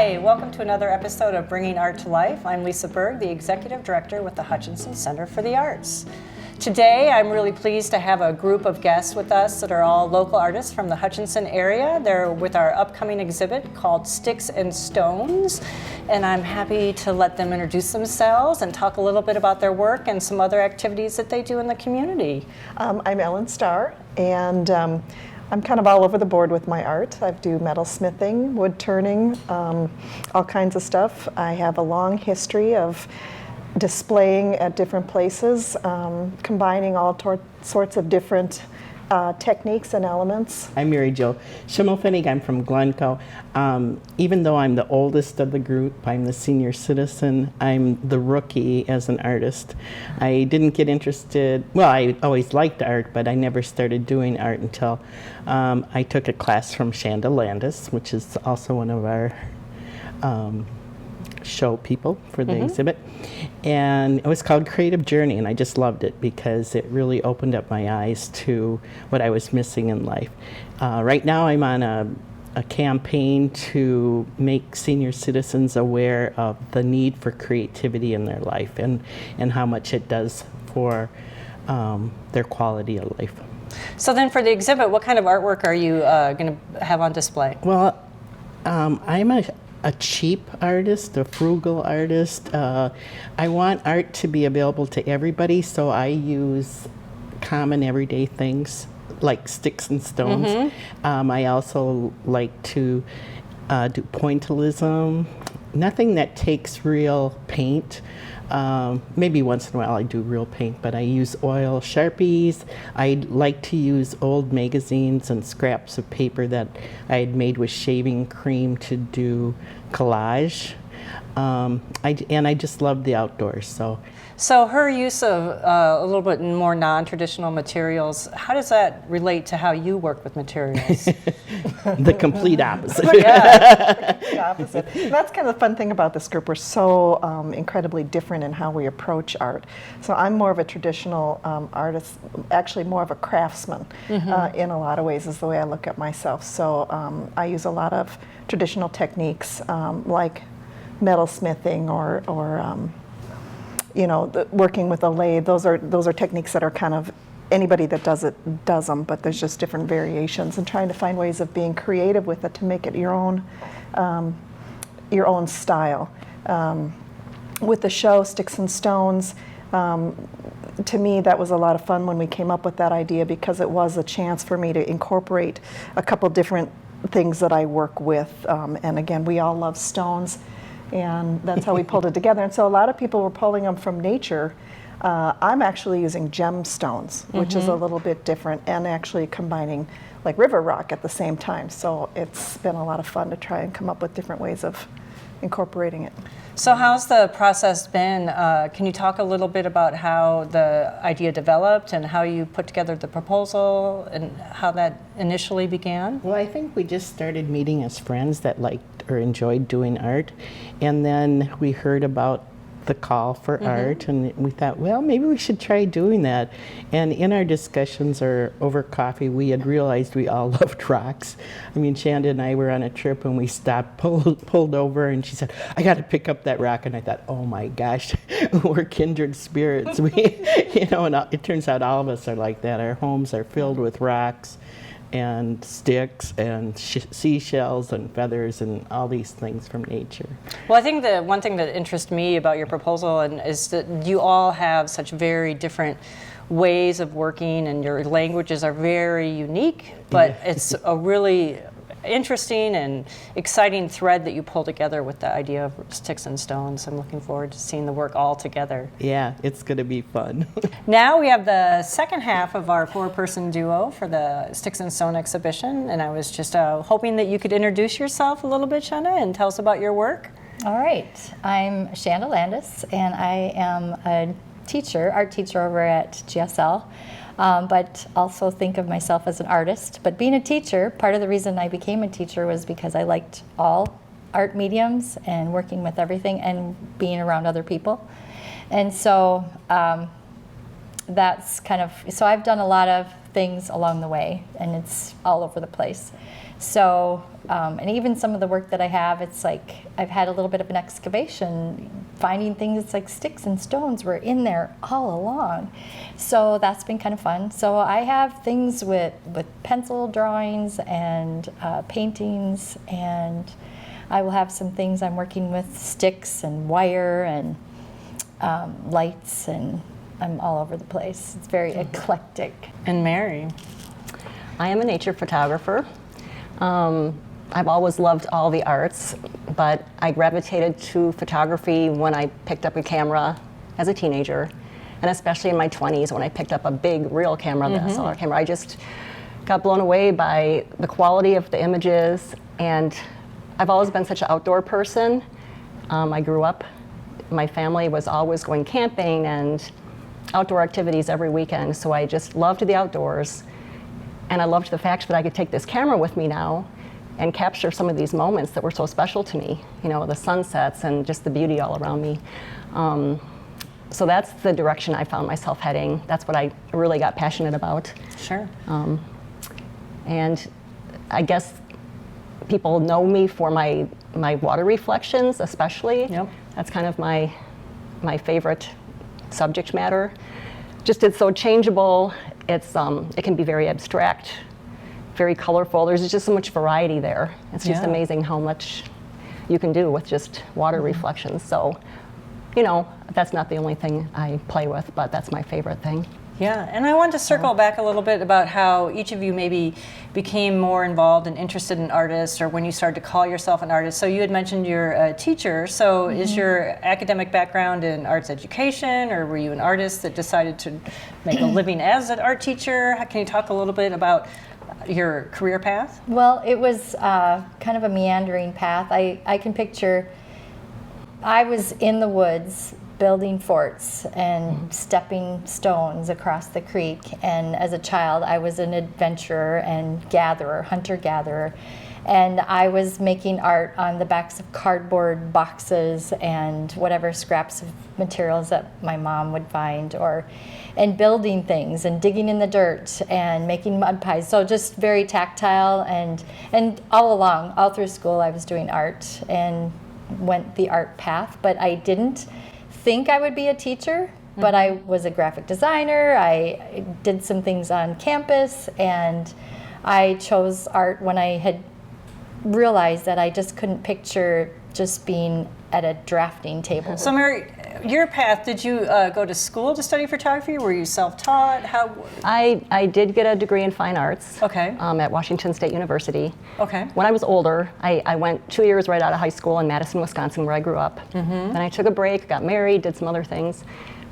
Hi, welcome to another episode of Bringing Art to Life. I'm Lisa Berg, the Executive Director with the Hutchinson Center for the Arts. Today, I'm really pleased to have a group of guests with us that are all local artists from the Hutchinson area. They're with our upcoming exhibit called Sticks and Stones, and I'm happy to let them introduce themselves and talk a little bit about their work and some other activities that they do in the community. I'm Ellen Starr, and I'm kind of all over the board with my art. I do metal smithing, wood turning, all kinds of stuff. I have a long history of displaying at different places, combining all sorts of different techniques and elements. I'm Mary Jo Schimmelfennig. I'm from Glencoe. Even though I'm the oldest of the group, I'm the senior citizen, I'm the rookie as an artist. I didn't get interested, well, I always liked art, but I never started doing art until I took a class from Shanna Landis, which is also one of our show people for the exhibit, and it was called Creative Journey, and I just loved it because it really opened up my eyes to what I was missing in life. Right now I'm on a campaign to make senior citizens aware of the need for creativity in their life and how much it does for their quality of life. So then for the exhibit, what kind of artwork are you going to have on display? Well, I'm a cheap artist, a frugal artist. I want art to be available to everybody, so I use common everyday things like sticks and stones. I also like to do pointillism, nothing that takes real paint. Maybe once in a while I do real paint, but I use oil, Sharpies. I like to use old magazines and scraps of paper that I had made with shaving cream to do collage. I just love the outdoors. So her use of a little bit more non-traditional materials, how does that relate to how you work with materials? The complete opposite. Yeah, complete opposite. And that's kind of the fun thing about this group. We're so incredibly different in how we approach art. So I'm more of a traditional artist, actually more of a craftsman in a lot of ways is the way I look at myself. So I use a lot of traditional techniques like metal smithing or working with a lathe. Those are techniques that are kind of, anybody that does it does them, but there's just different variations, and trying to find ways of being creative with it to make it your own style. With the show Sticks and Stones, to me that was a lot of fun when we came up with that idea, because it was a chance for me to incorporate a couple different things that I work with, and again, we all love stones, and that's how we pulled it together. And so a lot of people were pulling them from nature. I'm actually using gemstones, which is a little bit different, and actually combining like river rock at the same time. So it's been a lot of fun to try and come up with different ways of incorporating it. So how's the process been? Can you talk a little bit about how the idea developed and how you put together the proposal and how that initially began? Well, I think we just started meeting as friends that liked or enjoyed doing art, and then we heard about the call for art, and we thought, well, maybe we should try doing that. And in our discussions or over coffee, we had realized we all loved rocks. I mean, Shanna and I were on a trip and we stopped, pulled over, and she said, I got to pick up that rock. And I thought, oh my gosh, we're kindred spirits. And it turns out all of us are like that. Our homes are filled with rocks and sticks and seashells and feathers and all these things from nature. Well, I think the one thing that interests me about your proposal is that you all have such very different ways of working, and your languages are very unique, but it's a really interesting and exciting thread that you pull together with the idea of Sticks and Stones. I'm looking forward to seeing the work all together. Yeah, it's going to be fun. Now we have the second half of our four-person duo for the Sticks and Stone exhibition, and I was just hoping that you could introduce yourself a little bit, Shanna, and tell us about your work. All right, I'm Shanna Landis, and I am a art teacher over at GSL. But also think of myself as an artist. But being a teacher, part of the reason I became a teacher was because I liked all art mediums and working with everything and being around other people. And so that's kind of, so I've done a lot of things along the way, and it's all over the place. So, and even some of the work that I have, it's like I've had a little bit of an excavation, finding things. It's like sticks and stones were in there all along. So that's been kind of fun. So I have things with pencil drawings and paintings, and I will have some things I'm working with, sticks and wire and lights, and I'm all over the place. It's very eclectic. And Mary? I am a nature photographer. I've always loved all the arts, but I gravitated to photography when I picked up a camera as a teenager, and especially in my 20s when I picked up a big real camera, the SLR camera. I just got blown away by the quality of the images, and I've always been such an outdoor person. I grew up, my family was always going camping and outdoor activities every weekend, so I just loved the outdoors. And I loved the fact that I could take this camera with me now and capture some of these moments that were so special to me, you know, the sunsets and just the beauty all around me. So that's the direction I found myself heading. That's what I really got passionate about. Sure. And I guess people know me for my water reflections, especially. Yep. That's kind of my favorite subject matter. Just it's so changeable. It's it can be very abstract, very colorful. There's just so much variety there. It's just Yeah. amazing how much you can do with just water reflections. So, you know, that's not the only thing I play with, but that's my favorite thing. Yeah, and I want to circle back a little bit about how each of you maybe became more involved and interested in artists, or when you started to call yourself an artist. So you had mentioned you're a teacher. So is your academic background in arts education, or were you an artist that decided to make a living as an art teacher? Can you talk a little bit about your career path? Well, it was kind of a meandering path. I can picture, I was in the woods building forts and stepping stones across the creek. And as a child, I was an adventurer and gatherer, hunter-gatherer. And I was making art on the backs of cardboard boxes and whatever scraps of materials that my mom would find, and building things and digging in the dirt and making mud pies. So just very tactile, and all along, all through school, I was doing art and went the art path, but I didn't think I would be a teacher, but I was a graphic designer. I did some things on campus, and I chose art when I had realized that I just couldn't picture just being at a drafting table. So Mary, your path, did you go to school to study photography? Were you self-taught? How? I did get a degree in fine arts Okay. at Washington State University. Okay. When I was older, I went 2 years right out of high school in Madison, Wisconsin, where I grew up. Then I took a break, got married, did some other things,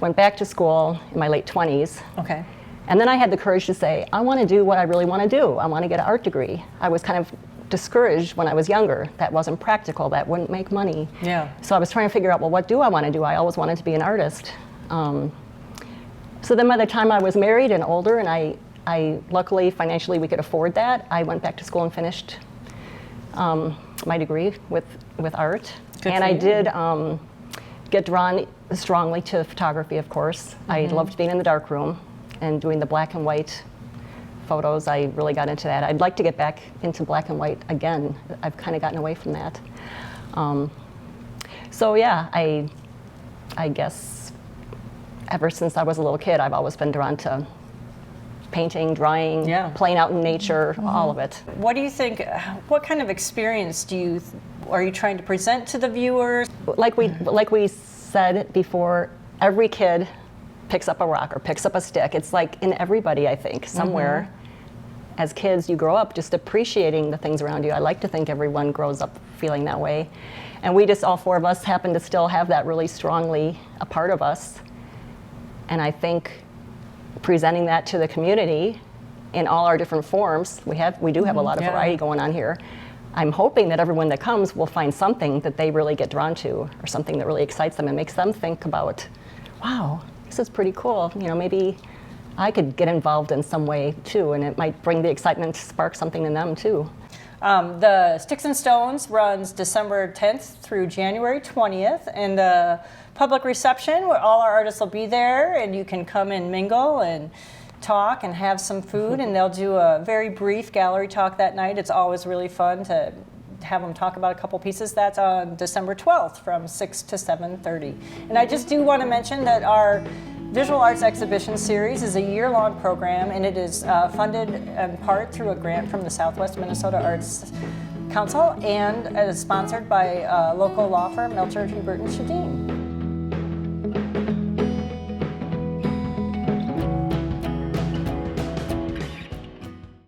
went back to school in my late 20s. Okay. And then I had the courage to say, I want to do what I really want to do. I want to get an art degree. I was kind of discouraged when I was younger. That wasn't practical. That wouldn't make money. Yeah. So I was trying to figure out, well, what do I want to do? I always wanted to be an artist. So then by the time I was married and older, and I luckily financially we could afford that, I went back to school and finished my degree with art. Good And for I you. did get drawn strongly to photography, of course. I loved being in the darkroom and doing the black and white photos. I really got into that. I'd like to get back into black and white again. I've kind of gotten away from that. So yeah, I guess ever since I was a little kid, I've always been drawn to painting, drawing, Yeah. playing out in nature, all of it. What do you think, what kind of experience are you trying to present to the viewers? Like we said before, every kid picks up a rock or picks up a stick. It's like in everybody, I think, somewhere. As kids, you grow up just appreciating the things around you. I like to think everyone grows up feeling that way. And we just, all four of us, happen to still have that really strongly a part of us. And I think presenting that to the community in all our different forms, we do have a lot of Yeah. variety going on here. I'm hoping that everyone that comes will find something that they really get drawn to, or something that really excites them and makes them think about, wow, this is pretty cool. You know, maybe I could get involved in some way too, and it might bring the excitement to spark something in them too. The Sticks and Stones runs December 10th through January 20th, and the public reception where all our artists will be there, and you can come and mingle and talk and have some food, and they'll do a very brief gallery talk that night. It's always really fun to have them talk about a couple pieces. That's on December 12th from 6 to 7:30. And I just do want to mention that our Visual Arts Exhibition Series is a year-long program, and it is funded in part through a grant from the Southwest Minnesota Arts Council, and it is sponsored by local law firm Melcher, Hubert, and Shadeen.